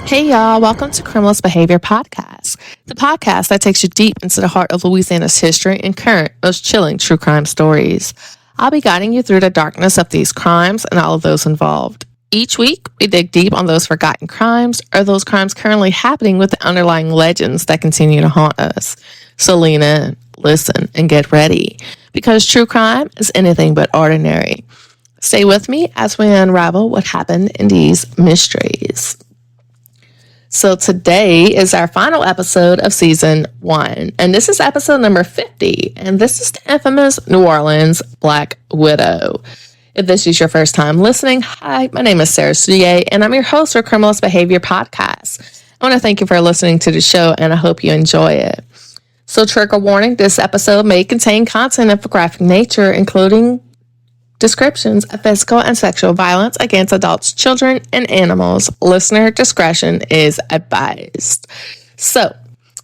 Hey y'all, welcome to Criminalist Behavior Podcast, the podcast that takes you deep into the heart of Louisiana's history and current, most chilling true crime stories. I'll be guiding you through the darkness of these crimes and all of those involved. Each week, we dig deep on those forgotten crimes or those crimes currently happening with the underlying legends that continue to haunt us. So lean in, listen, and get ready, because true crime is anything but ordinary. Stay with me as we unravel what happened in these mysteries. So today is our final episode of season 1, and this is episode number 50, and this is the infamous New Orleans Black Widow. If this is your first time listening, hi, my name is Sarah Soulier, and I'm your host for Criminalist Behavior Podcast. I want to thank you for listening to the show, and I hope you enjoy it. So trigger warning, this episode may contain content of a graphic nature, including descriptions of physical and sexual violence against adults, children, and animals. Listener discretion is advised. So,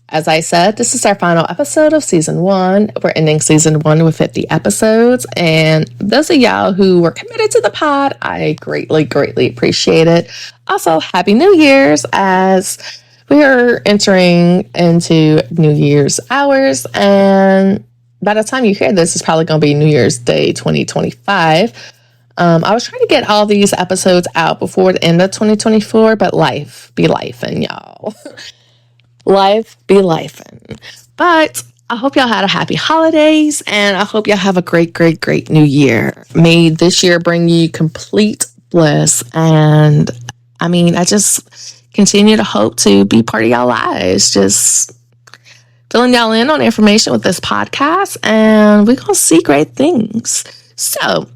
as I said, this is our final episode of season 1. We're ending season 1 with 50 episodes. And those of y'all who were committed to the pod, I greatly, greatly appreciate it. Also, Happy New Year's, as we are entering into New Year's hours, and by the time you hear this, it's probably going to be New Year's Day 2025. I was trying to get all these episodes out before the end of 2024, but life be lifing, y'all. Life be lifing. But I hope y'all had a happy holidays, and I hope y'all have a great, great, great new year. May this year bring you complete bliss, and I just continue to hope to be part of y'all lives. Just filling y'all in on information with this podcast, and we're going to see great things. So,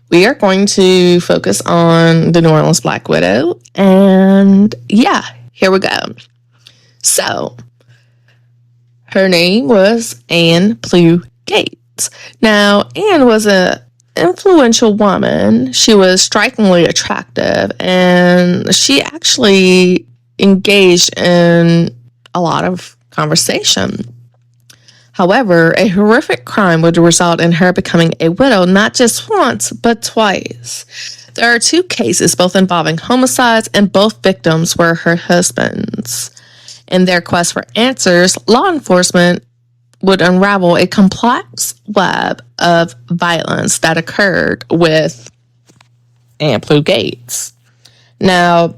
we are going to focus on the New Orleans Black Widow, and yeah, here we go. So, her name was Anne Plue Gates. Now, Anne was an influential woman. She was strikingly attractive, and she actually engaged in a lot of conversation. However, a horrific crime would result in her becoming a widow not just once, but twice. There are 2 cases, both involving homicides, and both victims were her husbands. In their quest for answers, law enforcement would unravel a complex web of violence that occurred with Anne Plue Gates. Now,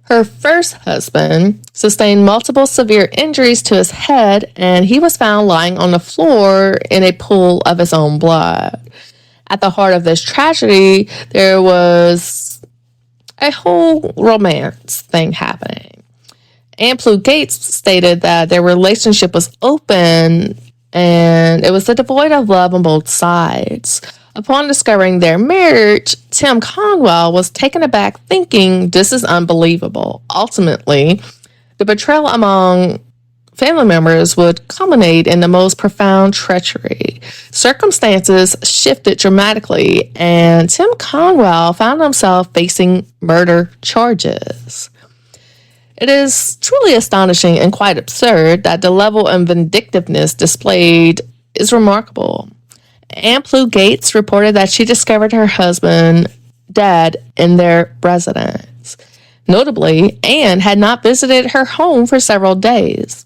her first husband sustained multiple severe injuries to his head, and he was found lying on the floor in a pool of his own blood. At the heart of this tragedy, there was a whole romance thing happening. Anne Plue Gates stated that their relationship was open and it was devoid of love on both sides. Upon discovering their marriage, Tim Conwell was taken aback, thinking this is unbelievable. Ultimately, the betrayal among family members would culminate in the most profound treachery. Circumstances shifted dramatically, and Tim Conwell found himself facing murder charges. It is truly astonishing and quite absurd that the level of vindictiveness displayed is remarkable. Anne Plue Gates reported that she discovered her husband dead in their residence. Notably, Anne had not visited her home for several days.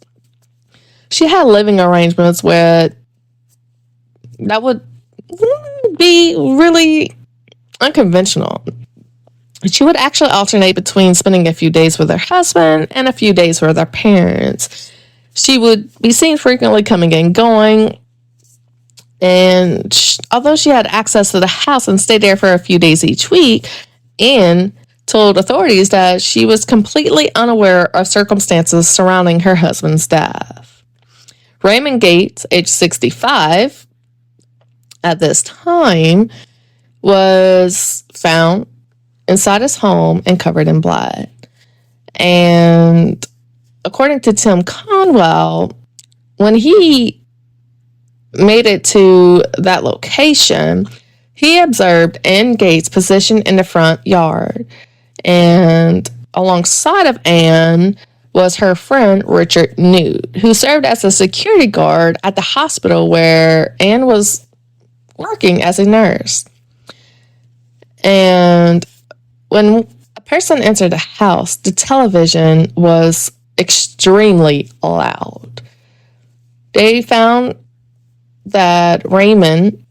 She had living arrangements that would be really unconventional. She would actually alternate between spending a few days with her husband and a few days with her parents. She would be seen frequently coming and going, and although she had access to the house and stayed there for a few days each week, Anne told authorities that she was completely unaware of circumstances surrounding her husband's death. Raymond Gates, age 65, at this time, was found inside his home and covered in blood. And according to Tim Conwell, when he made it to that location, he observed Anne Gates positioned in the front yard. And alongside of Anne was her friend Richard Newt, who served as a security guard at the hospital where Anne was working as a nurse. And when her son entered the house, the television was extremely loud. They found that Raymond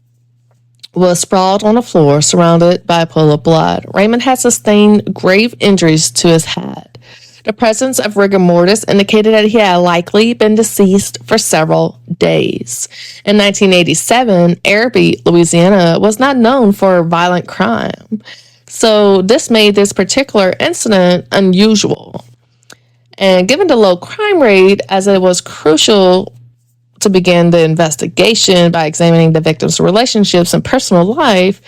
was sprawled on the floor, surrounded by a pool of blood. Raymond had sustained grave injuries to his head. The presence of rigor mortis indicated that he had likely been deceased for several days. In 1987, Araby, Louisiana, was not known for violent crime. So this made this particular incident unusual. And given the low crime rate, as it was crucial to begin the investigation by examining the victim's relationships and personal life,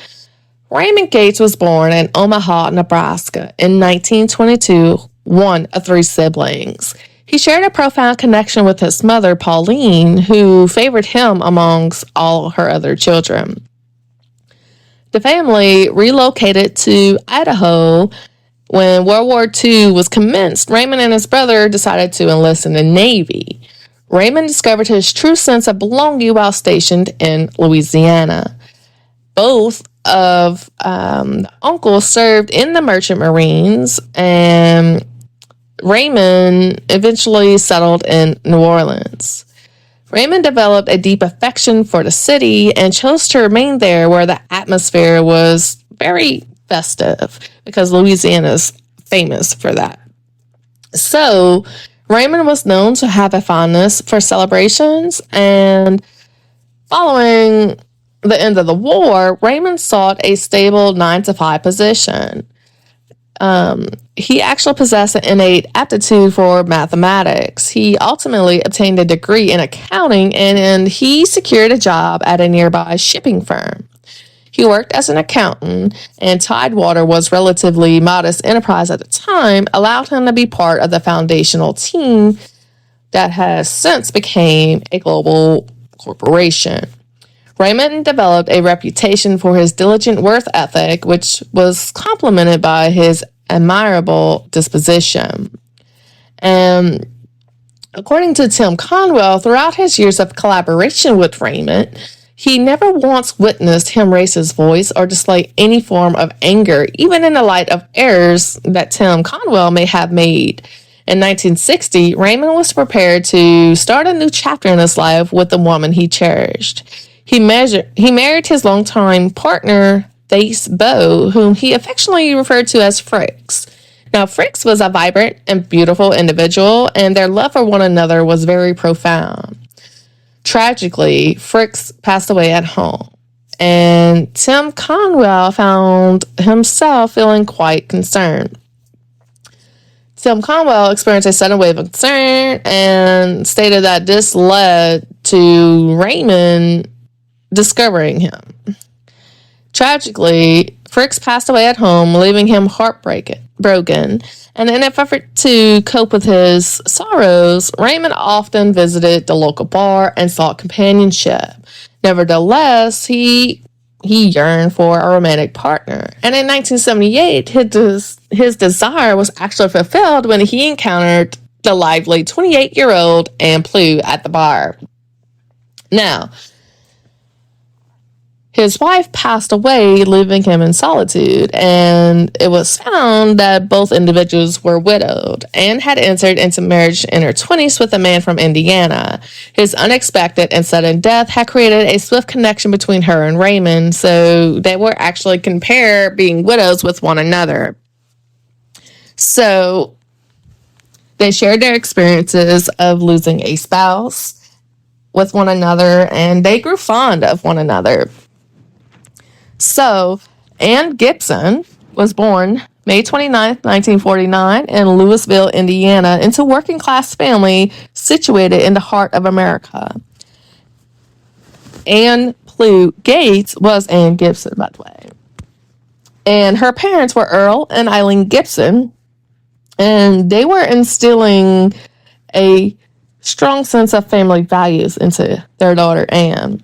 Raymond Gates was born in Omaha, Nebraska in 1922, one of 3 siblings. He shared a profound connection with his mother, Pauline, who favored him amongst all her other children. The family relocated to Idaho when World War II was commenced. Raymond and his brother decided to enlist in the Navy. Raymond discovered his true sense of belonging while stationed in Louisiana. Both of uncles served in the Merchant Marines, and Raymond eventually settled in New Orleans. Raymond developed a deep affection for the city and chose to remain there where the atmosphere was very festive, because Louisiana is famous for that. So Raymond was known to have a fondness for celebrations, and following the end of the war, Raymond sought a stable 9-to-5 position. He actually possessed an innate aptitude for mathematics. He ultimately obtained a degree in accounting, and he secured a job at a nearby shipping firm. He worked as an accountant, and Tidewater was relatively modest enterprise at the time, allowed him to be part of the foundational team that has since became a global corporation. Raymond developed a reputation for his diligent work ethic, which was complemented by his admirable disposition. And according to Tim Conwell, throughout his years of collaboration with Raymond, he never once witnessed him raise his voice or display any form of anger, even in the light of errors that Tim Conwell may have made. In 1960, Raymond was prepared to start a new chapter in his life with the woman he cherished. He married his longtime partner, Thace Bow, whom he affectionately referred to as Fricks. Now, Fricks was a vibrant and beautiful individual, and their love for one another was very profound. Tragically, Fricks passed away at home, and Tim Conwell found himself feeling quite concerned. Tim Conwell experienced a sudden wave of concern and stated that this led to Raymond discovering him. Tragically, Fricks passed away at home, leaving him broken. And in an effort to cope with his sorrows, Raymond often visited the local bar and sought companionship. Nevertheless, he yearned for a romantic partner. And in 1978, his desire was actually fulfilled when he encountered the lively 28-year-old Anne Plue at the bar. Now, his wife passed away, leaving him in solitude, and it was found that both individuals were widowed and had entered into marriage in her 20s with a man from Indiana. His unexpected and sudden death had created a swift connection between her and Raymond, so they were actually compared being widows with one another. So they shared their experiences of losing a spouse with one another, and they grew fond of one another. So, Ann Gibson was born May 29th, 1949 in Louisville, Indiana, into a working-class family situated in the heart of America. Anne Plue Gates was Ann Gibson, by the way. And her parents were Earl and Eileen Gibson, and they were instilling a strong sense of family values into their daughter, Anne.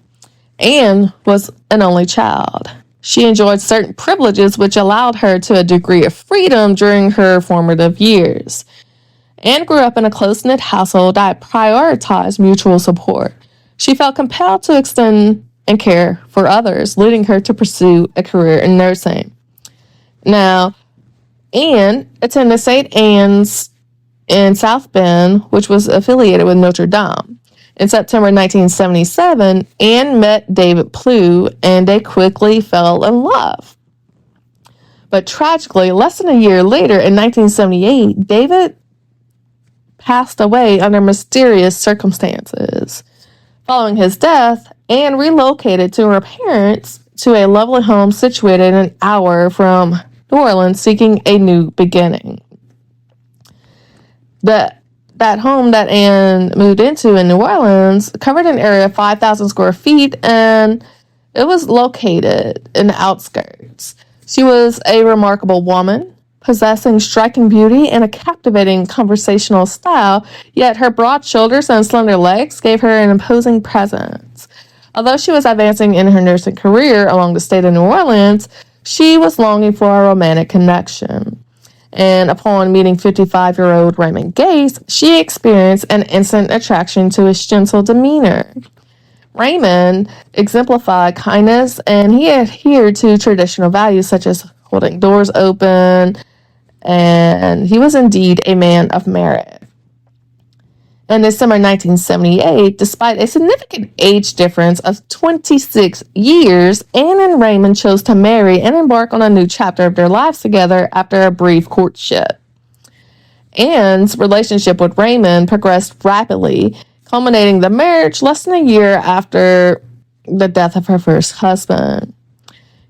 Anne was an only child. She enjoyed certain privileges which allowed her to a degree of freedom during her formative years. Anne grew up in a close-knit household that prioritized mutual support. She felt compelled to extend and care for others, leading her to pursue a career in nursing. Now, Anne attended St. Anne's in South Bend, which was affiliated with Notre Dame. In September 1977, Anne met David Plue, and they quickly fell in love. But tragically, less than a year later, in 1978, David passed away under mysterious circumstances. Following his death, Anne relocated to her parents to a lovely home situated an hour from New Orleans, seeking a new beginning. That home that Anne moved into in New Orleans covered an area of 5,000 square feet, and it was located in the outskirts. She was a remarkable woman, possessing striking beauty and a captivating conversational style, yet her broad shoulders and slender legs gave her an imposing presence. Although she was advancing in her nursing career along the state of New Orleans, she was longing for a romantic connection. And upon meeting 55-year-old Raymond Gates, she experienced an instant attraction to his gentle demeanor. Raymond exemplified kindness, and he adhered to traditional values such as holding doors open, and he was indeed a man of merit. In December 1978, despite a significant age difference of 26 years, Anne and Raymond chose to marry and embark on a new chapter of their lives together after a brief courtship. Anne's relationship with Raymond progressed rapidly, culminating the marriage less than a year after the death of her first husband.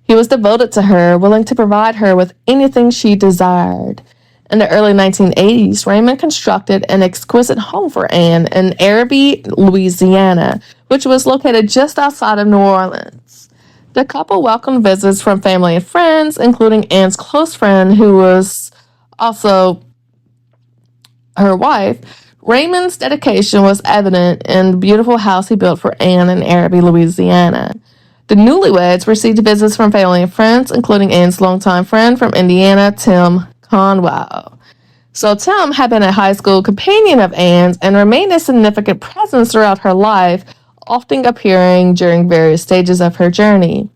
He was devoted to her, willing to provide her with anything she desired. In the early 1980s, Raymond constructed an exquisite home for Anne in Araby, Louisiana, which was located just outside of New Orleans. The couple welcomed visits from family and friends, including Anne's close friend, who was also her wife. Raymond's dedication was evident in the beautiful house he built for Anne in Araby, Louisiana. The newlyweds received visits from family and friends, including Anne's longtime friend from Indiana, Tim Conwell. So Tim had been a high school companion of Anne's and remained a significant presence throughout her life, often appearing during various stages of her journey.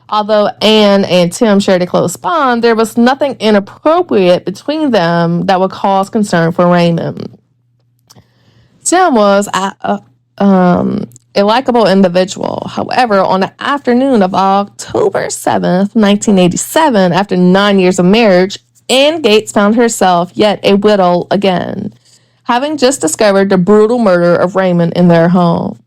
Although Anne and Tim shared a close bond, there was nothing inappropriate between them that would cause concern for Raymond. Tim was a likable individual. However, on the afternoon of October 7th, 1987, after 9 years of marriage, Anne Gates found herself yet a widow again, having just discovered the brutal murder of Raymond in their home.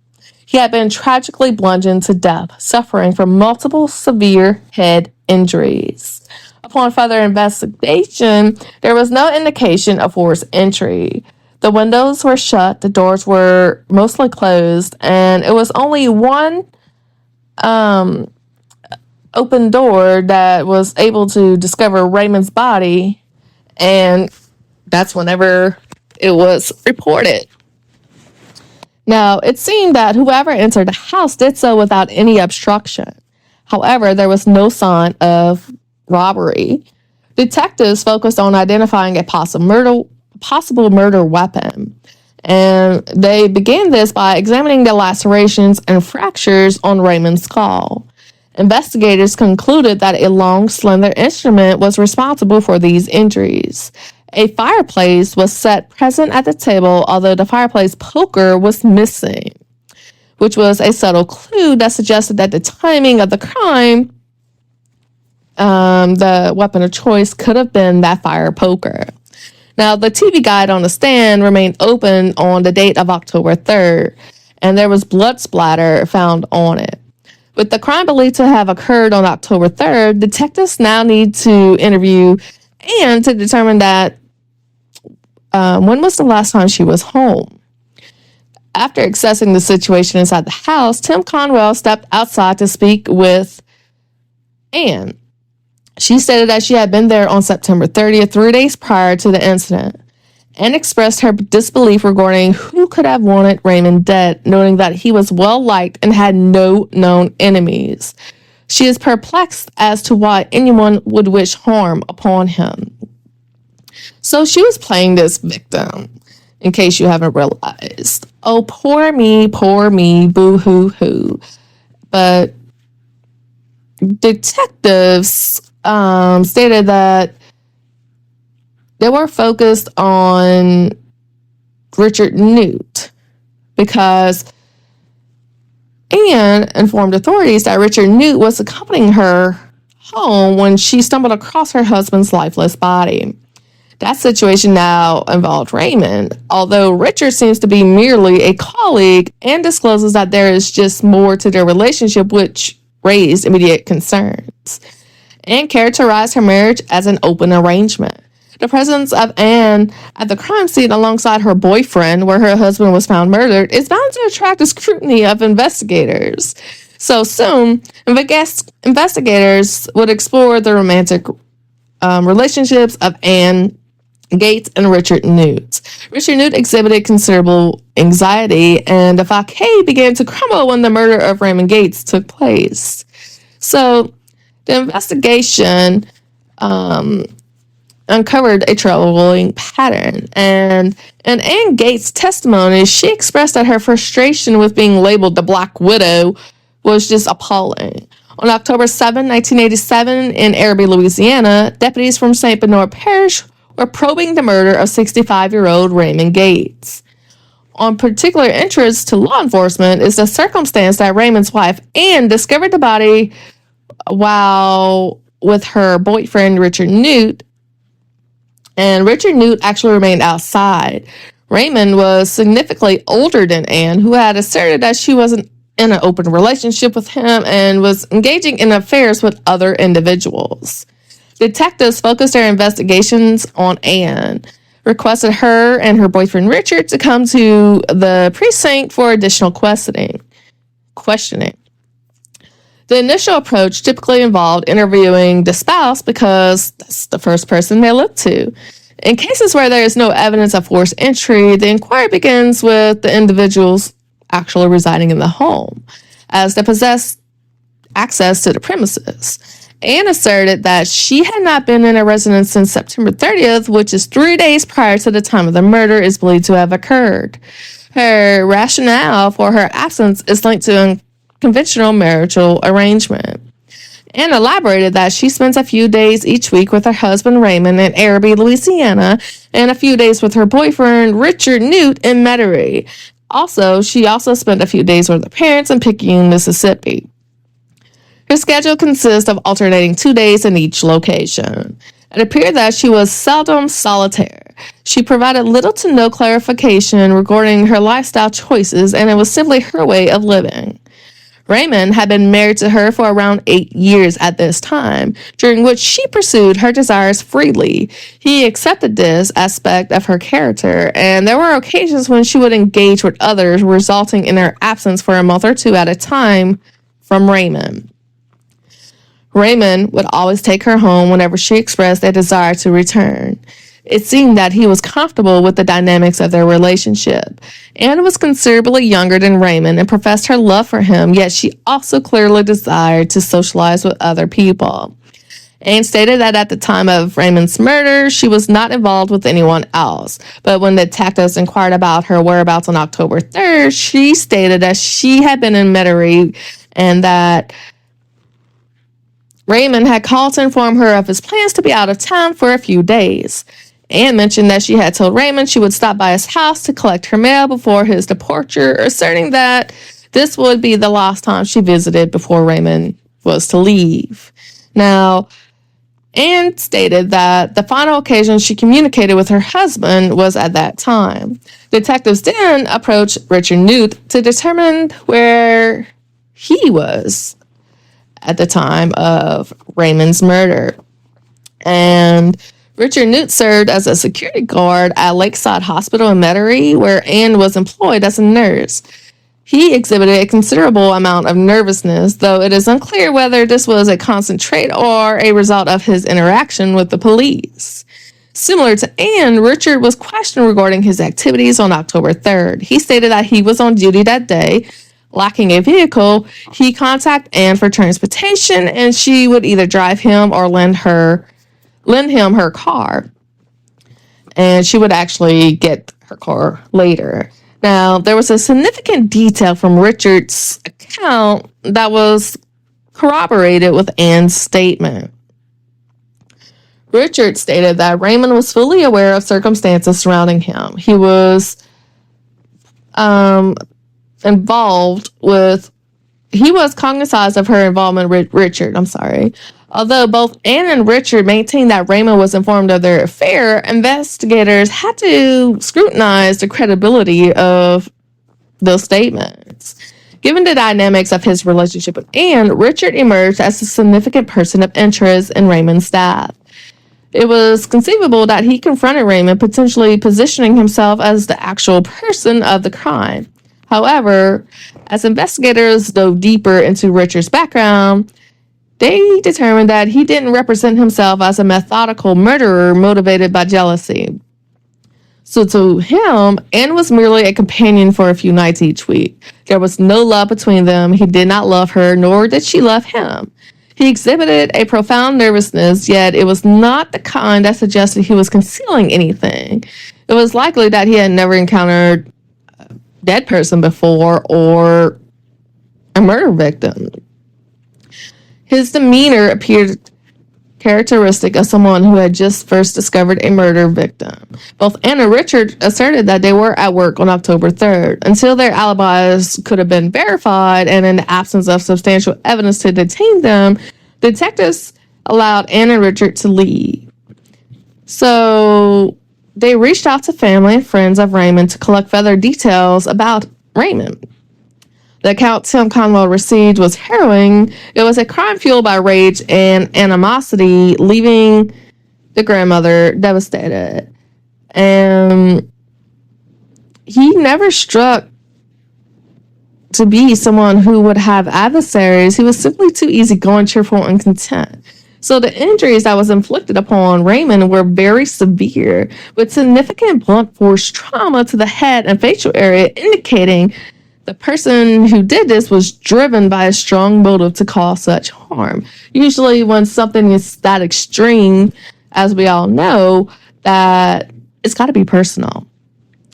He had been tragically bludgeoned to death, suffering from multiple severe head injuries. Upon further investigation, there was no indication of forced entry. The windows were shut, the doors were mostly closed, and it was only one open door that was able to discover Raymond's body, and that's whenever it was reported. Now, it seemed that whoever entered the house did so without any obstruction. However, there was no sign of robbery. Detectives focused on identifying a possible murder weapon, and they began this by examining the lacerations and fractures on Raymond's skull. Investigators concluded that a long, slender instrument was responsible for these injuries. A fireplace was set present at the table, although the fireplace poker was missing, which was a subtle clue that suggested that the timing of the crime, the weapon of choice, could have been that fire poker. Now, the TV guide on the stand remained open on the date of October 3rd, and there was blood splatter found on it. With the crime believed to have occurred on October 3rd, detectives now need to interview Anne to determine that when was the last time she was home. After assessing the situation inside the house, Tim Conwell stepped outside to speak with Anne. She stated that she had been there on September 30th, 3 days prior to the incident, and expressed her disbelief regarding who could have wanted Raymond dead, noting that he was well-liked and had no known enemies. She is perplexed as to why anyone would wish harm upon him. So she was playing this victim, in case you haven't realized. Oh, poor me, boo-hoo-hoo. But detectives stated that They were focused on Richard Newt because Anne informed authorities that Richard Newt was accompanying her home when she stumbled across her husband's lifeless body. That situation now involved Raymond, although Richard seems to be merely a colleague and discloses that there is just more to their relationship, which raised immediate concerns. Anne characterized her marriage as an open arrangement. The presence of Anne at the crime scene alongside her boyfriend, where her husband was found murdered, is bound to attract the scrutiny of investigators. So soon, investigators would explore the romantic relationships of Anne Gates and Richard Newt. Richard Newt exhibited considerable anxiety, and the facade began to crumble when the murder of Raymond Gates took place. So the investigation uncovered a troubling pattern, and in Anne Gates' testimony, she expressed that her frustration with being labeled the Black Widow was just appalling. On October 7, 1987, in Araby, Louisiana, deputies from St. Bernard Parish were probing the murder of 65-year-old Raymond Gates. On particular interest to law enforcement is the circumstance that Raymond's wife, Anne, discovered the body while with her boyfriend, Richard Newt, and Richard Newt actually remained outside. Raymond was significantly older than Anne, who had asserted that she wasn't in an open relationship with him and was engaging in affairs with other individuals. Detectives focused their investigations on Anne, requested her and her boyfriend Richard to come to the precinct for additional questioning. The initial approach typically involved interviewing the spouse because that's the first person they look to. In cases where there is no evidence of forced entry, the inquiry begins with the individuals actually residing in the home, as they possess access to the premises. Anne asserted that she had not been in a residence since September 30th, which is 3 days prior to the time of the murder is believed to have occurred. Her rationale for her absence is linked to a conventional marital arrangement. Anne elaborated that she spends a few days each week with her husband Raymond in Araby, Louisiana, and a few days with her boyfriend Richard Newt in Metairie. She also spent a few days with her parents in Picayune, Mississippi. Her schedule consists of alternating 2 days in each location. It appeared that she was seldom solitary. She provided little to no clarification regarding her lifestyle choices, and it was simply her way of living. Raymond had been married to her for around 8 years at this time, during which she pursued her desires freely. He accepted this aspect of her character, and there were occasions when she would engage with others, resulting in her absence for a month or two at a time from Raymond. Raymond would always take her home whenever she expressed a desire to return. It seemed that he was comfortable with the dynamics of their relationship. Anne was considerably younger than Raymond and professed her love for him, yet she also clearly desired to socialize with other people. Anne stated that at the time of Raymond's murder, she was not involved with anyone else. But when the detectives inquired about her whereabouts on October 3rd, she stated that she had been in Metairie and that Raymond had called to inform her of his plans to be out of town for a few days. Anne mentioned that she had told Raymond she would stop by his house to collect her mail before his departure, asserting that this would be the last time she visited before Raymond was to leave. Now, Anne stated that the final occasion she communicated with her husband was at that time. Detectives then approached Richard Newt to determine where he was at the time of Raymond's murder. And Richard Newt served as a security guard at Lakeside Hospital in Metairie, where Anne was employed as a nurse. He exhibited a considerable amount of nervousness, though it is unclear whether this was a constant trait or a result of his interaction with the police. Similar to Anne, Richard was questioned regarding his activities on October 3rd. He stated that he was on duty that day. Lacking a vehicle, he contacted Anne for transportation, and she would either drive him or lend him her car. And she would actually get her car later. Now, there was a significant detail from Richard's account that was corroborated with Anne's statement. Richard stated that Raymond was fully aware of circumstances surrounding him. He was cognizant of her involvement with Richard. Although both Anne and Richard maintained that Raymond was informed of their affair, investigators had to scrutinize the credibility of those statements. Given the dynamics of his relationship with Anne, Richard emerged as a significant person of interest in Raymond's death. It was conceivable that he confronted Raymond, potentially positioning himself as the actual person of the crime. However, as investigators dove deeper into Richard's background, they determined that he didn't represent himself as a methodical murderer motivated by jealousy. So to him, Anne was merely a companion for a few nights each week. There was no love between them. He did not love her, nor did she love him. He exhibited a profound nervousness, yet it was not the kind that suggested he was concealing anything. It was likely that he had never encountered a dead person before or a murder victim. His demeanor appeared characteristic of someone who had just first discovered a murder victim. Both Anne and Richard asserted that they were at work on October 3rd. Until their alibis could have been verified and in the absence of substantial evidence to detain them, detectives allowed Anne and Richard to leave. So they reached out to family and friends of Raymond to collect further details about Raymond. The account Tim Conwell received was harrowing. It was a crime fueled by rage and animosity, leaving the grandmother devastated. And he never struck to be someone who would have adversaries. He was simply too easygoing, cheerful, and content. So the injuries that was inflicted upon Raymond were very severe, with significant blunt force trauma to the head and facial area, indicating the person who did this was driven by a strong motive to cause such harm. Usually when something is that extreme, as we all know, that it's got to be personal.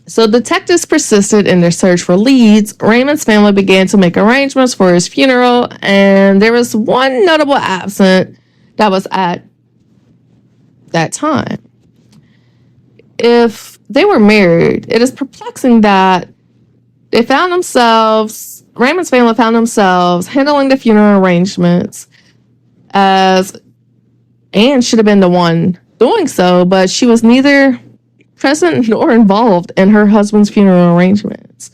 So detectives persisted in their search for leads. Raymond's family began to make arrangements for his funeral, and there was one notable absent that was at that time. If they were married, it is perplexing that Raymond's family found themselves handling the funeral arrangements, as Anne should have been the one doing so, but she was neither present nor involved in her husband's funeral arrangements.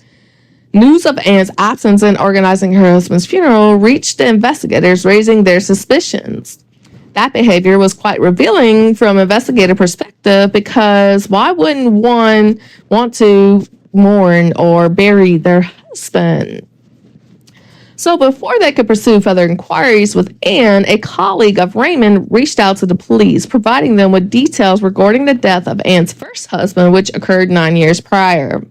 News of Anne's absence in organizing her husband's funeral reached the investigators, raising their suspicions. That behavior was quite revealing from investigator perspective, because why wouldn't one want to mourn or bury their husband? So before they could pursue further inquiries with Anne, a colleague of Raymond reached out to the police, providing them with details regarding the death of Anne's first husband, which occurred 9 years prior.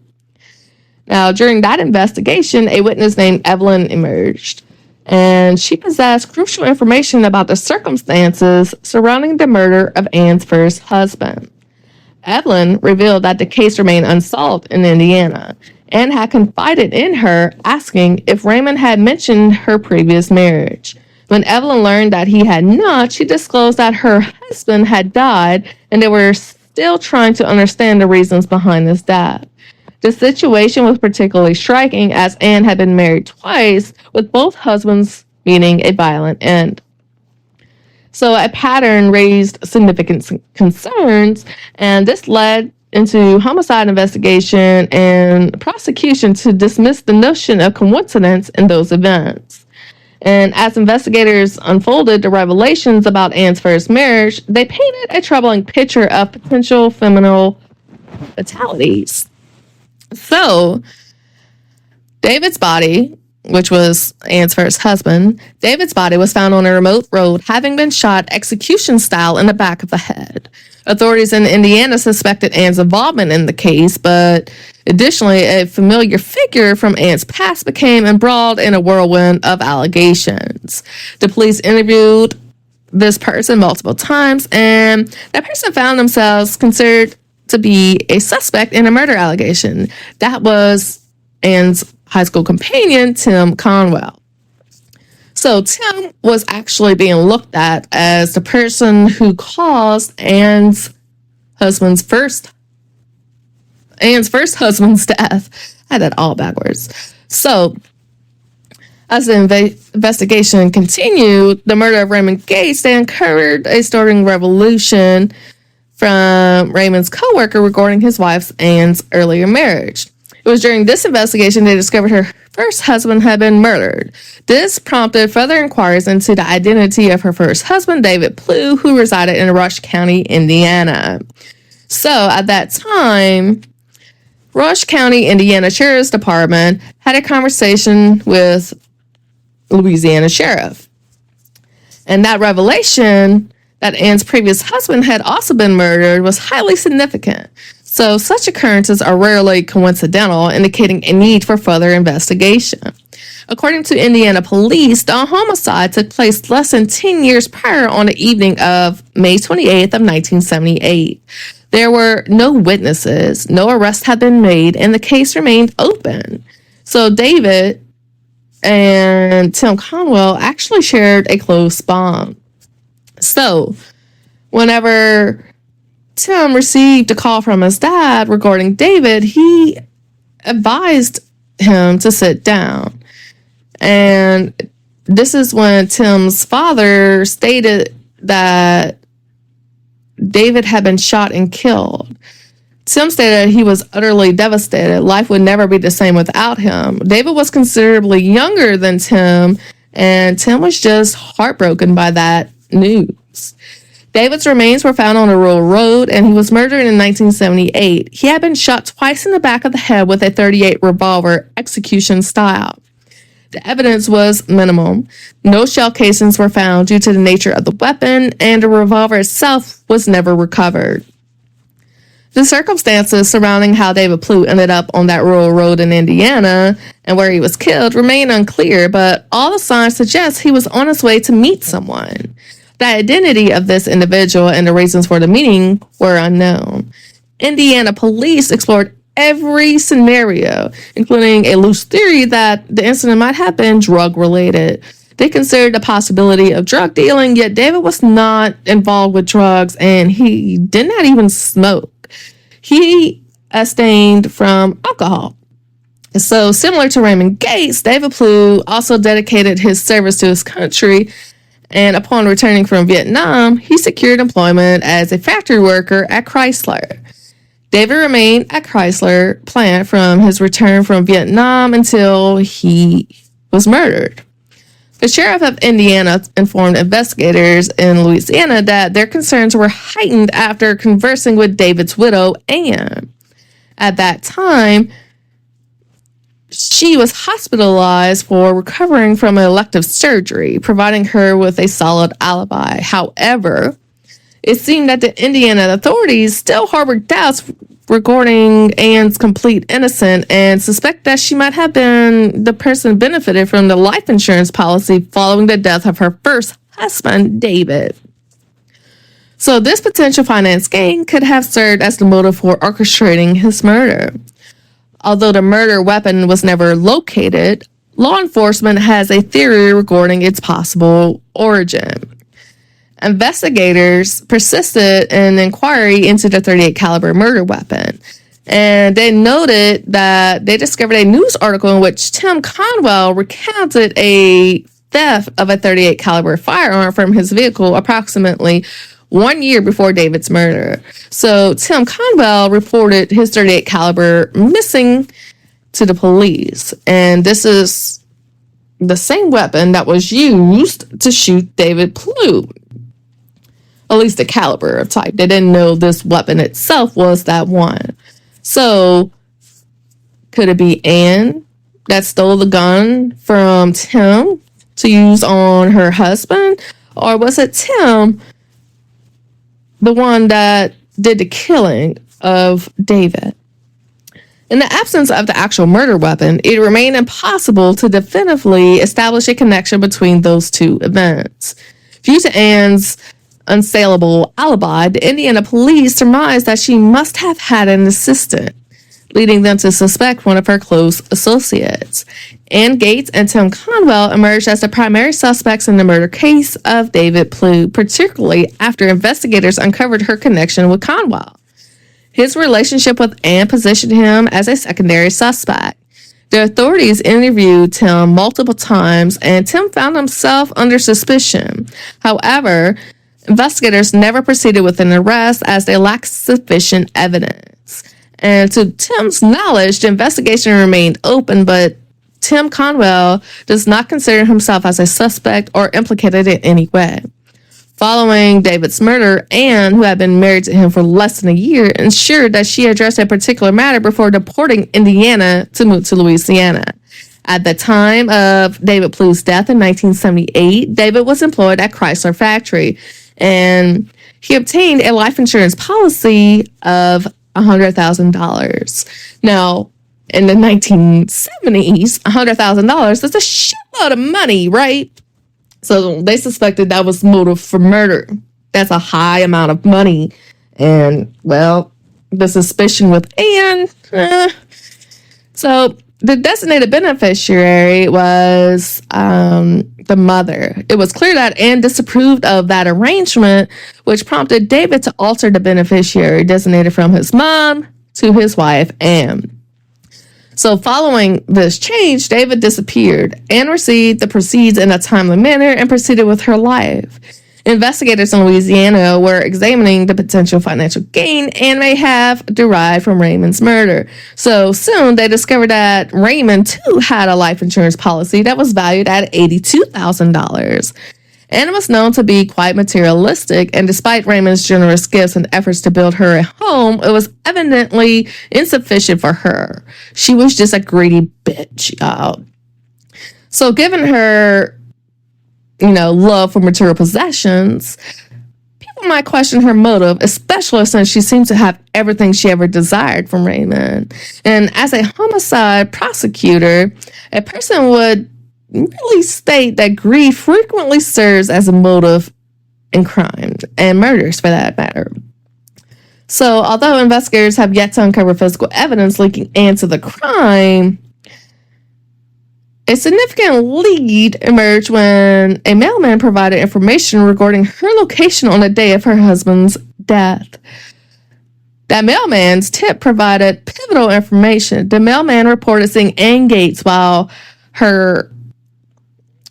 Now, during that investigation, a witness named Evelyn emerged, and she possessed crucial information about the circumstances surrounding the murder of Anne's first husband. Evelyn revealed that the case remained unsolved in Indiana, and had confided in her, asking if Raymond had mentioned her previous marriage. When Evelyn learned that he had not, she disclosed that her husband had died, and they were still trying to understand the reasons behind his death. The situation was particularly striking, as Anne had been married twice, with both husbands meeting a violent end. So a pattern raised significant concerns, and this led into homicide investigation and prosecution to dismiss the notion of coincidence in those events. And as investigators unfolded the revelations about Anne's first marriage, they painted a troubling picture of potential criminal fatalities. So, David's body, which was Anne's first husband, David's body was found on a remote road, having been shot execution style in the back of the head. Authorities in Indiana suspected Anne's involvement in the case, but additionally, a familiar figure from Anne's past became embroiled in a whirlwind of allegations. The police interviewed this person multiple times, and that person found themselves considered to be a suspect in a murder allegation. That was Anne's high school companion, Tim Conwell. So Tim was actually being looked at as the person who caused Anne's first husband's death. I had that all backwards. So as the investigation continued, the murder of Raymond Gates, they uncovered a startling revelation from Raymond's co-worker regarding his wife Anne's earlier marriage. It was during this investigation they discovered her first husband had been murdered. This prompted further inquiries into the identity of her first husband, David Plue, who resided in Rush County, Indiana. So at that time, Rush County, Indiana Sheriff's Department had a conversation with Louisiana Sheriff. And that revelation that Anne's previous husband had also been murdered was highly significant. So such occurrences are rarely coincidental, indicating a need for further investigation. According to Indiana police, the homicide took place less than 10 years prior on the evening of May 28th of 1978. There were no witnesses, no arrests had been made, and the case remained open. So David and Tim Conwell actually shared a close bond. So whenever Tim received a call from his dad regarding David, he advised him to sit down. And this is when Tim's father stated that David had been shot and killed. Tim stated he was utterly devastated. Life would never be the same without him. David was considerably younger than Tim, and Tim was just heartbroken by that news. David's remains were found on a rural road, and he was murdered in 1978. He had been shot twice in the back of the head with a .38 revolver, execution style. The evidence was minimal. No shell casings were found due to the nature of the weapon, and the revolver itself was never recovered. The circumstances surrounding how David Plue ended up on that rural road in Indiana and where he was killed remain unclear, but all the signs suggest he was on his way to meet someone. The identity of this individual and the reasons for the meeting were unknown. Indiana police explored every scenario, including a loose theory that the incident might have been drug-related. They considered the possibility of drug dealing, yet David was not involved with drugs and he did not even smoke. He abstained from alcohol. So similar to Raymond Gates, David Plue also dedicated his service to his country, and upon returning from Vietnam, he secured employment as a factory worker at Chrysler. David remained at Chrysler plant from his return from Vietnam until he was murdered. The sheriff of Indiana informed investigators in Louisiana that their concerns were heightened after conversing with David's widow, Anne. At that time, she was hospitalized for recovering from an elective surgery, providing her with a solid alibi. However, it seemed that the Indiana authorities still harbored doubts regarding Anne's complete innocence and suspect that she might have been the person benefited from the life insurance policy following the death of her first husband, David. So this potential finance gain could have served as the motive for orchestrating his murder. Although the murder weapon was never located, law enforcement has a theory regarding its possible origin. Investigators persisted in an inquiry into the .38 caliber murder weapon, and they noted that they discovered a news article in which Tim Conwell recounted a theft of a .38 caliber firearm from his vehicle approximately 1 year before David's murder. So Tim Conwell reported his .38 caliber missing to the police, and this is the same weapon that was used to shoot David Plue. At least the caliber of type. They didn't know this weapon itself was that one. So, could it be Anne that stole the gun from Tim to use on her husband? Or was it Tim, the one that did the killing of David? In the absence of the actual murder weapon, it remained impossible to definitively establish a connection between those two events. Due to Anne's unsaleable alibi, the Indiana police surmised that she must have had an assistant. leading them to suspect one of her close associates. Anne Gates and Tim Conwell emerged as the primary suspects in the murder case of David Plue, particularly after investigators uncovered her connection with Conwell. His relationship with Anne positioned him as a secondary suspect. The authorities interviewed Tim multiple times, and Tim found himself under suspicion. However, investigators never proceeded with an arrest as they lacked sufficient evidence. And to Tim's knowledge, the investigation remained open, but Tim Conwell does not consider himself as a suspect or implicated in any way. Following David's murder, Anne, who had been married to him for less than a year, ensured that she addressed a particular matter before deporting Indiana to move to Louisiana. At the time of David Plue's death in 1978, David was employed at Chrysler Factory, and he obtained a life insurance policy of $100,000. Now, in the 1970s, $100,000, that's a shitload of money, right? So they suspected that was motive for murder. That's a high amount of money. And, well, the suspicion with Anne. So the designated beneficiary was the mother. It was clear that Anne disapproved of that arrangement, which prompted David to alter the beneficiary designated from his mom to his wife, Anne. So following this change, David disappeared. Anne received the proceeds in a timely manner and proceeded with her life. Investigators in Louisiana were examining the potential financial gain Anne may have derived from Raymond's murder. So soon they discovered that Raymond too had a life insurance policy that was valued at $82,000. Anne was known to be quite materialistic, and despite Raymond's generous gifts and efforts to build her a home, it was evidently insufficient for her. She was just a greedy bitch, y'all. So given her, love for material possessions, people might question her motive, especially since she seemed to have everything she ever desired from Raymond. And as a homicide prosecutor, a person would really state that greed frequently serves as a motive in crime and murders for that matter. So although investigators have yet to uncover physical evidence linking Anne to the crime, a significant lead emerged when a mailman provided information regarding her location on the day of her husband's death. That mailman's tip provided pivotal information. The mailman reported seeing Anne Gates while her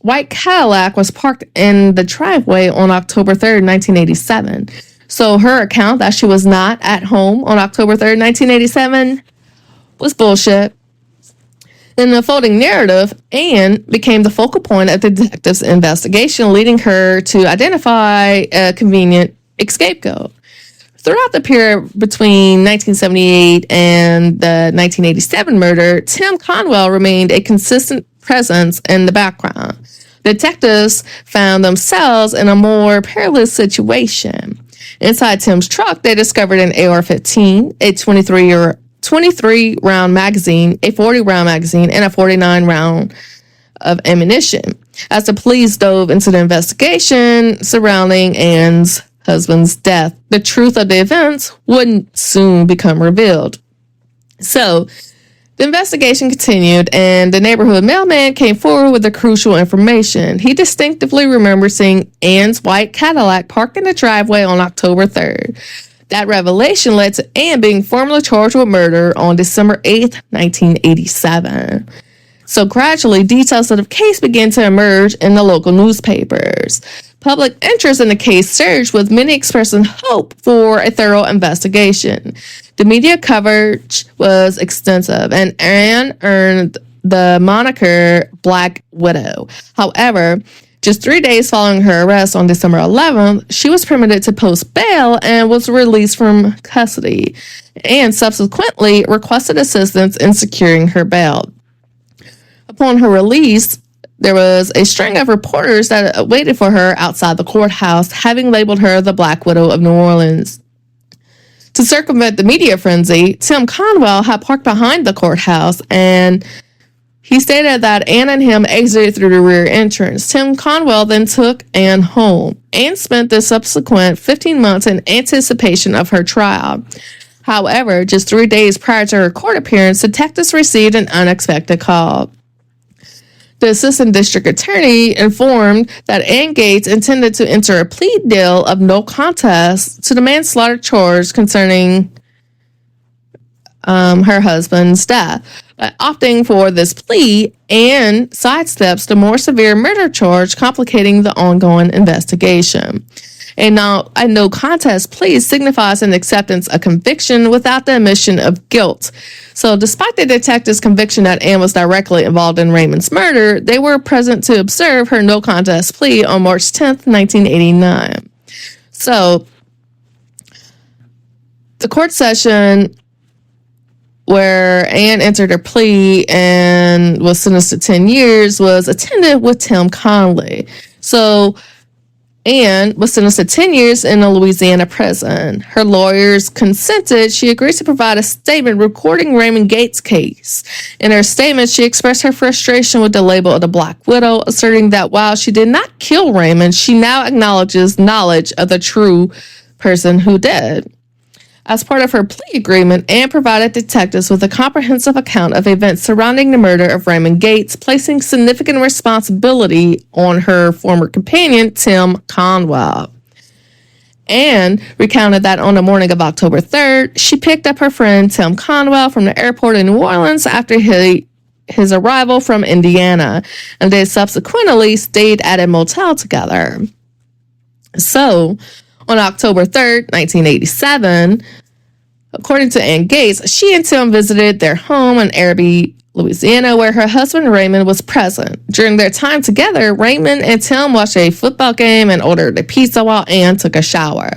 white Cadillac was parked in the driveway on October 3rd, 1987. So her account that she was not at home on October 3rd, 1987 was bullshit. In the unfolding narrative, Anne became the focal point of the detective's investigation, leading her to identify a convenient scapegoat. Throughout the period between 1978 and the 1987 murder, Tim Conwell remained a consistent presence in the background. Detectives found themselves in a more perilous situation. Inside Tim's truck, they discovered an AR-15, a 23-round magazine, a 40-round magazine, and a 49-round of ammunition. As the police dove into the investigation surrounding Anne's husband's death, the truth of the events would soon become revealed. So, the investigation continued, and the neighborhood mailman came forward with the crucial information. He distinctively remembered seeing Anne's white Cadillac parked in the driveway on October 3rd. That revelation led to Anne being formally charged with murder on December 8th, 1987. So gradually, details of the case began to emerge in the local newspapers. Public interest in the case surged, with many expressing hope for a thorough investigation. The media coverage was extensive, and Anne earned the moniker Black Widow. However, just 3 days following her arrest on December 11th, she was permitted to post bail and was released from custody, and subsequently requested assistance in securing her bail. Upon her release, there was a string of reporters that waited for her outside the courthouse, having labeled her the Black Widow of New Orleans. To circumvent the media frenzy, Tim Conwell had parked behind the courthouse, and he stated that Anne and him exited through the rear entrance. Tim Conwell then took Anne home. Anne spent the subsequent 15 months in anticipation of her trial. However, just 3 days prior to her court appearance, detectives received an unexpected call. The assistant district attorney informed that Anne Gates intended to enter a plea deal of no contest to the manslaughter charge concerning her husband's death. By opting for this plea, Anne sidesteps the more severe murder charge, complicating the ongoing investigation. A no contest plea signifies an acceptance of conviction without the admission of guilt. So despite the detective's conviction that Anne was directly involved in Raymond's murder, they were present to observe her no contest plea on March 10th, 1989. So the court session where Anne entered her plea and was sentenced to 10 years was attended with Tim Conley. So Anne was sentenced to 10 years in a Louisiana prison. Her lawyers consented. She agreed to provide a statement recording Raymond Gates' case. In her statement, she expressed her frustration with the label of the Black Widow, asserting that while she did not kill Raymond, she now acknowledges knowledge of the true person who did. As part of her plea agreement, Anne provided detectives with a comprehensive account of events surrounding the murder of Raymond Gates, placing significant responsibility on her former companion, Tim Conwell. Anne recounted that on the morning of October 3rd, she picked up her friend Tim Conwell from the airport in New Orleans after his arrival from Indiana, and they subsequently stayed at a motel together. So, on October 3rd, 1987, according to Anne Gates, she and Tim visited their home in Araby, Louisiana, where her husband Raymond was present. During their time together, Raymond and Tim watched a football game and ordered a pizza while Anne took a shower.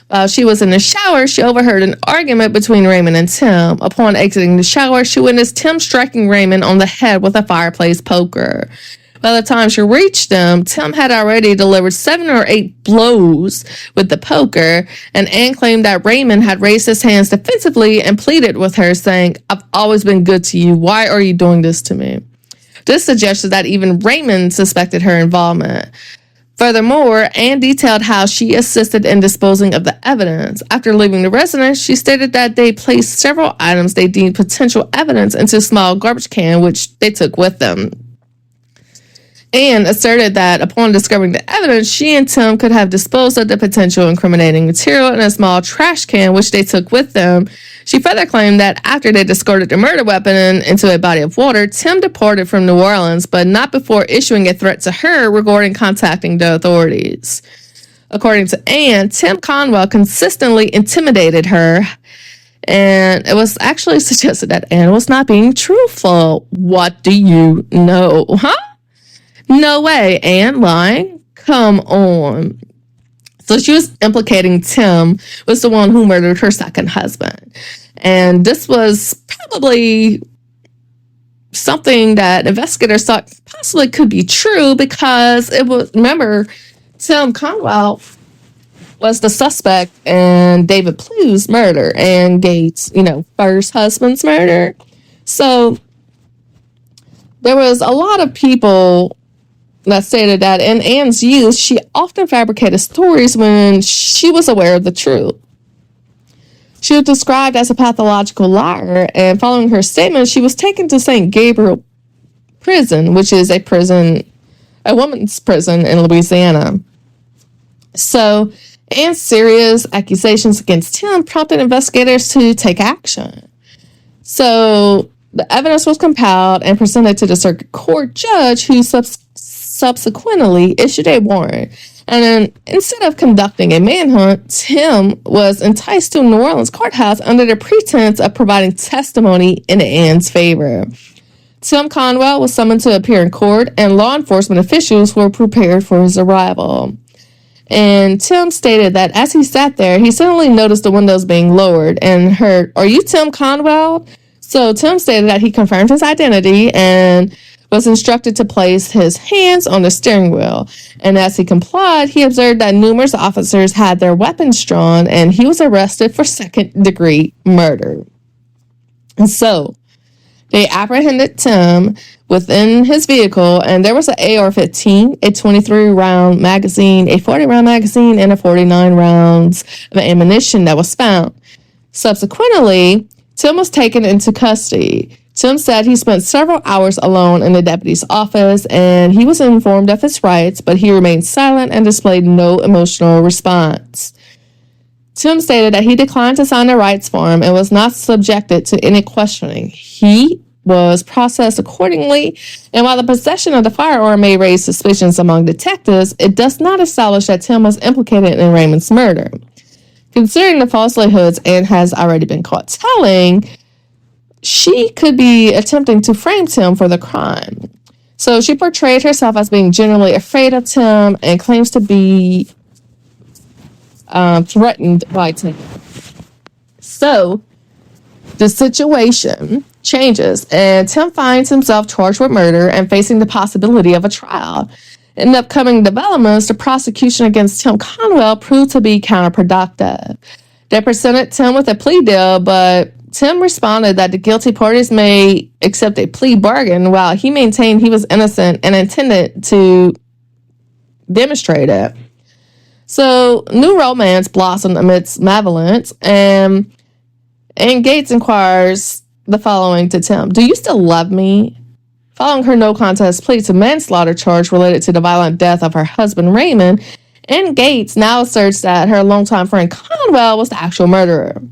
While she was in the shower, she overheard an argument between Raymond and Tim. Upon exiting the shower, she witnessed Tim striking Raymond on the head with a fireplace poker. By the time she reached them, Tim had already delivered 7 or 8 blows with the poker, and Anne claimed that Raymond had raised his hands defensively and pleaded with her, saying, "I've always been good to you. Why are you doing this to me?" This suggested that even Raymond suspected her involvement. Furthermore, Anne detailed how she assisted in disposing of the evidence. After leaving the residence, she stated that they placed several items they deemed potential evidence into a small garbage can, which they took with them. Anne asserted that upon discovering the evidence, she and Tim could have disposed of the potential incriminating material in a small trash can, which they took with them. She further claimed that after they discarded the murder weapon into a body of water, Tim departed from New Orleans, but not before issuing a threat to her regarding contacting the authorities. According to Anne, Tim Conwell consistently intimidated her, and it was actually suggested that Anne was not being truthful. What do you know, huh? No way, Anne lying? Come on. So she was implicating Tim was the one who murdered her second husband. And this was probably something that investigators thought possibly could be true because it was, remember, Tim Conwell was the suspect in David Plue's murder and Gates, first husband's murder. So there was a lot of people that stated that in Anne's youth, she often fabricated stories when she was aware of the truth. She was described as a pathological liar, and following her statement, she was taken to St. Gabriel Prison, which is a woman's prison in Louisiana. So Anne's serious accusations against Tim prompted investigators to take action. So the evidence was compiled and presented to the circuit court judge, who subsequently issued a warrant. And then, instead of conducting a manhunt, Tim was enticed to a New Orleans courthouse under the pretense of providing testimony in Anne's favor. Tim Conwell was summoned to appear in court, and law enforcement officials were prepared for his arrival. And Tim stated that as he sat there, he suddenly noticed the windows being lowered and heard, "Are you Tim Conwell?" So Tim stated that he confirmed his identity and was instructed to place his hands on the steering wheel. And as he complied, he observed that numerous officers had their weapons drawn, and he was arrested for second-degree murder. And so they apprehended Tim within his vehicle, and there was an AR-15, a 23-round magazine, a 40-round magazine, and a 49 rounds of ammunition that was found. Subsequently, Tim was taken into custody. Tim said he spent several hours alone in the deputy's office and he was informed of his rights, but he remained silent and displayed no emotional response. Tim stated that he declined to sign the rights form and was not subjected to any questioning. He was processed accordingly, and while the possession of the firearm may raise suspicions among detectives, it does not establish that Tim was implicated in Raymond's murder. Considering the falsehoods Anne has already been caught telling, she could be attempting to frame Tim for the crime. So she portrayed herself as being generally afraid of Tim and claims to be threatened by Tim. So the situation changes, and Tim finds himself charged with murder and facing the possibility of a trial. In the upcoming developments, the prosecution against Tim Conwell proved to be counterproductive. They presented Tim with a plea deal, but Tim responded that the guilty parties may accept a plea bargain, while he maintained he was innocent and intended to demonstrate it. So, new romance blossomed amidst malevolence, and Anne Gates inquires the following to Tim: "Do you still love me?" Following her no contest plea to manslaughter charge related to the violent death of her husband Raymond, Anne Gates now asserts that her longtime friend Conwell was the actual murderer.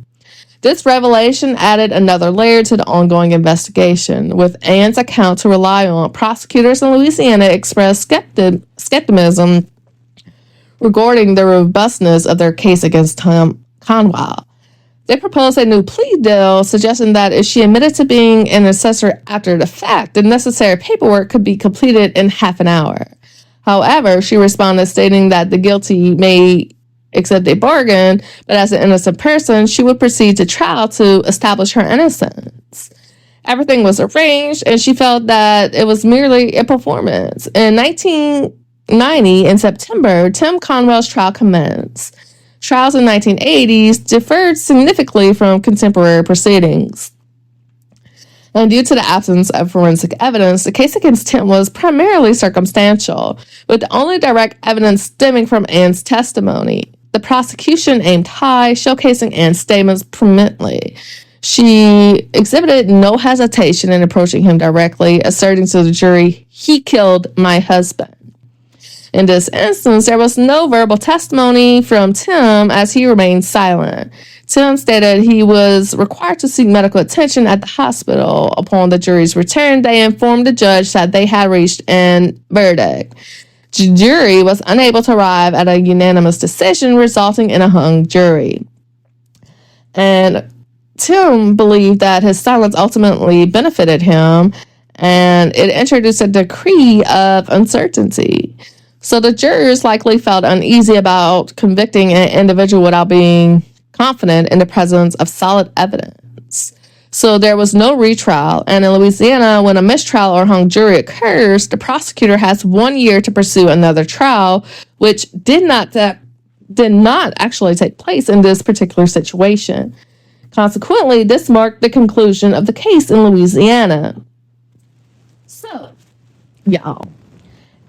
This revelation added another layer to the ongoing investigation. With Anne's account to rely on, prosecutors in Louisiana expressed skepticism regarding the robustness of their case against Tim Conwell. They proposed a new plea deal, suggesting that if she admitted to being an accessory after the fact, the necessary paperwork could be completed in half an hour. However, she responded stating that the guilty may accept a bargain, but as an innocent person, she would proceed to trial to establish her innocence. Everything was arranged, and she felt that it was merely a performance. In 1990, in September, Tim Conwell's trial commenced. Trials in the 1980s differed significantly from contemporary proceedings. And due to the absence of forensic evidence, the case against Tim was primarily circumstantial, with the only direct evidence stemming from Anne's testimony. The prosecution aimed high, showcasing Anne's statements prominently. She exhibited no hesitation in approaching him directly, asserting to the jury, "He killed my husband." In this instance, there was no verbal testimony from Tim as he remained silent. Tim stated he was required to seek medical attention at the hospital. Upon the jury's return, they informed the judge that they had reached a verdict. The jury was unable to arrive at a unanimous decision, resulting in a hung jury. And Tim believed that his silence ultimately benefited him, and it introduced a decree of uncertainty. So the jurors likely felt uneasy about convicting an individual without being confident in the presence of solid evidence. So there was no retrial, and in Louisiana, when a mistrial or hung jury occurs, the prosecutor has 1 year to pursue another trial, which did not actually take place in this particular situation. Consequently, this marked the conclusion of the case in Louisiana. So, y'all,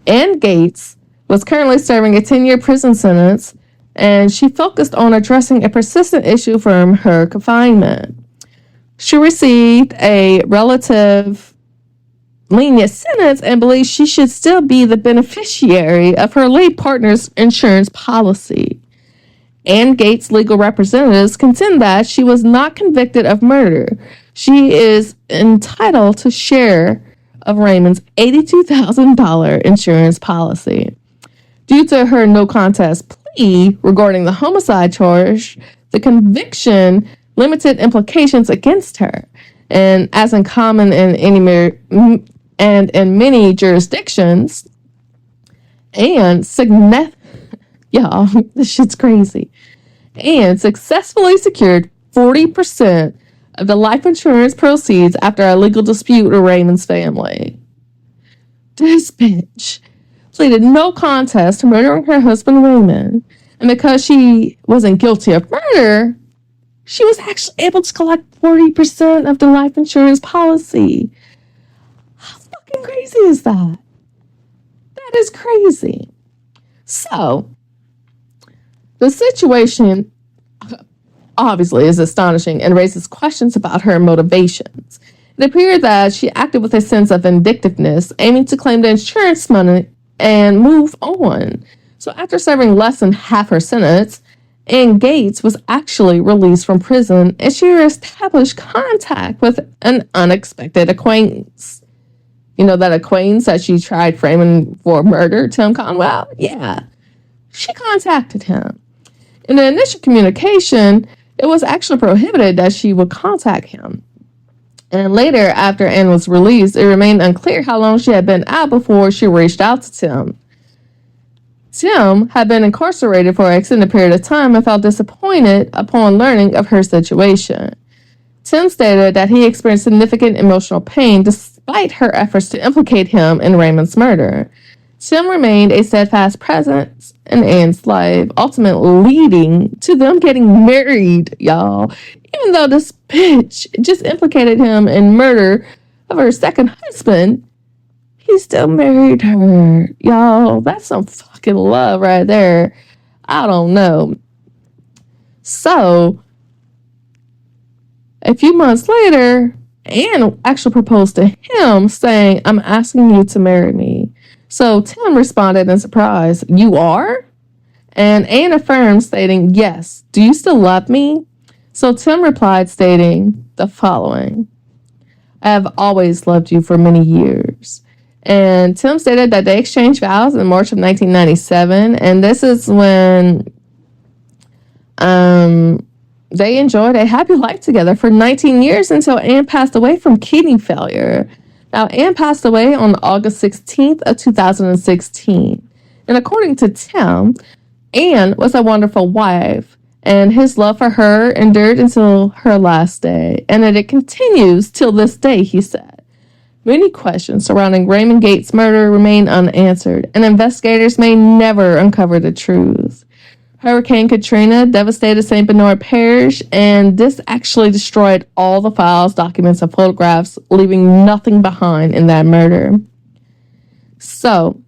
Anne Gates was currently serving a 10-year prison sentence, and she focused on addressing a persistent issue from her confinement. She received a relative lenient sentence and believes she should still be the beneficiary of her late partner's insurance policy. Anne Gates' legal representatives contend that she was not convicted of murder. She is entitled to share of Raymond's $82,000 insurance policy. Due to her no contest plea regarding the homicide charge, the conviction limited implications against her. And as in common in many jurisdictions, y'all, this shit's crazy. And successfully secured 40% of the life insurance proceeds after a legal dispute with Raymond's family. This bitch pleaded no contest to murdering her husband Raymond, and because she wasn't guilty of murder, she was actually able to collect 40% of the life insurance policy. How fucking crazy is that? That is crazy. So, the situation obviously is astonishing and raises questions about her motivations. It appeared that she acted with a sense of vindictiveness, aiming to claim the insurance money and move on. So after serving less than half her sentence, Anne Gates was actually released from prison and she established contact with an unexpected acquaintance. You know that acquaintance that she tried framing for murder, Tim Conwell? Yeah. She contacted him. In the initial communication, it was actually prohibited that she would contact him. And later, after Anne was released, it remained unclear how long she had been out before she reached out to Tim. Tim had been incarcerated for an extended period of time and felt disappointed upon learning of her situation. Tim stated that he experienced significant emotional pain despite her efforts to implicate him in Raymond's murder. Tim remained a steadfast presence in Anne's life, ultimately leading to them getting married, y'all. Even though this bitch just implicated him in murder of her second husband, he still married her. Y'all, that's some fucking love right there. I don't know. So, a few months later, Anne actually proposed to him, saying, "I'm asking you to marry me." So Tim responded in surprise, "You are?" And Anne affirmed, stating, "Yes. Do you still love me?" So Tim replied, stating the following: "I have always loved you for many years." And Tim stated that they exchanged vows in March of 1997. And this is when they enjoyed a happy life together for 19 years until Anne passed away from kidney failure. Now, Anne passed away on August 16th of 2016. And according to Tim, Anne was a wonderful wife, and his love for her endured until her last day. And that it continues till this day, he said. Many questions surrounding Raymond Gates' murder remain unanswered, and investigators may never uncover the truth. Hurricane Katrina devastated St. Bernard Parish, and this actually destroyed all the files, documents, and photographs, leaving nothing behind in that murder. So,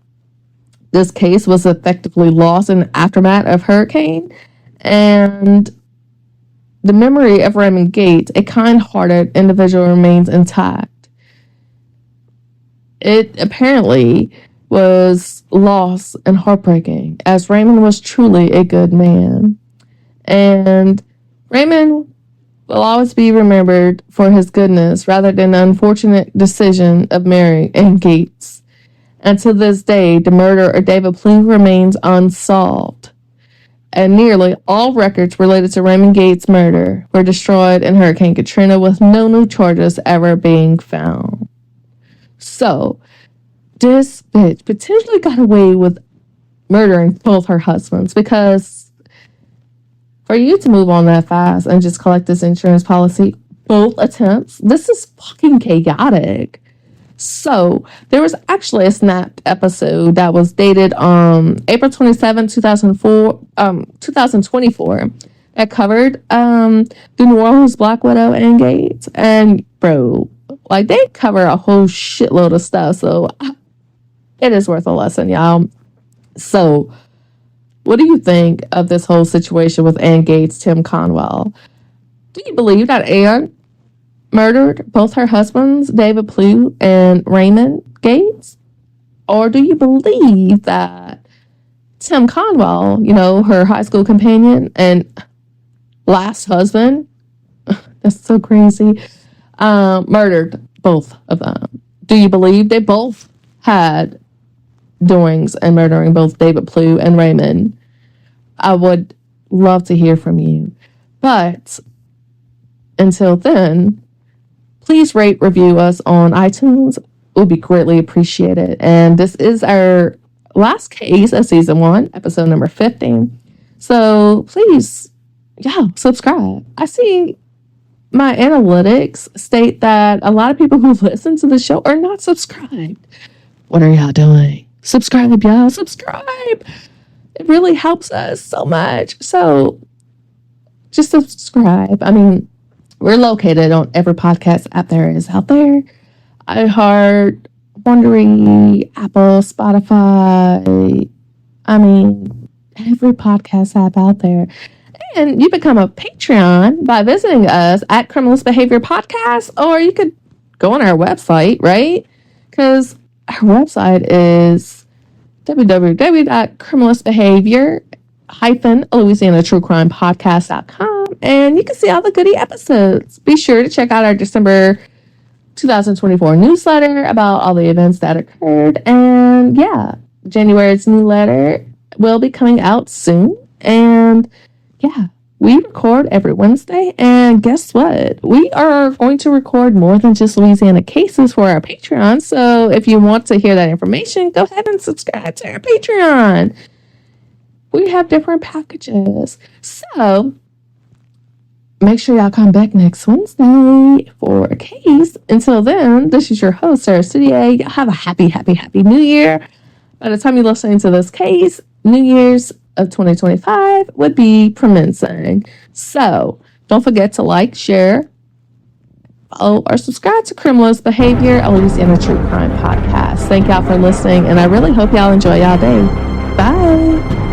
this case was effectively lost in the aftermath of hurricane, and the memory of Raymond Gates, a kind-hearted individual, remains intact. It apparently was lost and heartbreaking, as Raymond was truly a good man. And Raymond will always be remembered for his goodness rather than the unfortunate decision of marrying Anne Gates. And to this day, the murder of David Plue remains unsolved. And nearly all records related to Raymond Gates' murder were destroyed in Hurricane Katrina, with no new charges ever being found. So, this bitch potentially got away with murdering both her husbands, because for you to move on that fast and just collect this insurance policy, both attempts, this is fucking chaotic. So, there was actually a snapped episode that was dated April 27, 2024, that covered the New Orleans Black Widow Anne Gates. And, bro, like, they cover a whole shitload of stuff, so it is worth a lesson, y'all. So, what do you think of this whole situation with Anne Gates, Tim Conwell? Do you believe that Anne murdered both her husbands, David Plue and Raymond Gates? Or do you believe that Tim Conwell, you know, her high school companion and last husband, that's so crazy, murdered both of them? Do you believe they both had doings in murdering both David Plue and Raymond? I would love to hear from you. But until then, please rate, review us on iTunes. It would be greatly appreciated. And this is our last case of season 1, episode number 15. So please, subscribe. I see my analytics state that a lot of people who listen to the show are not subscribed. What are y'all doing? Subscribe, y'all. Subscribe. It really helps us so much. So just subscribe. I mean, we're located on every podcast app there is out there. iHeart, Wondery, Apple, Spotify. I mean, every podcast app out there. And you become a Patreon by visiting us at Criminalist Behavior Podcast, or you could go on our website, right? Because our website is www.criminalistbehavior-louisianatruecrimepodcast.com, and you can see all the goodie episodes. Be sure to check out our December 2024 newsletter about all the events that occurred. And yeah, January's newsletter will be coming out soon. And yeah, we record every Wednesday. And guess what? We are going to record more than just Louisiana cases for our Patreon. So if you want to hear that information, go ahead and subscribe to our Patreon. We have different packages. So make sure y'all come back next Wednesday for a case. Until then, this is your host, Sarah Studier. Y'all have a happy New Year. By the time you're listening to this case, New Year's of 2025 would be commencing. So don't forget to like, share, follow, or subscribe to Criminalist Behavior, a Louisiana True Crime Podcast. Thank y'all for listening, and I really hope y'all enjoy y'all day. Bye.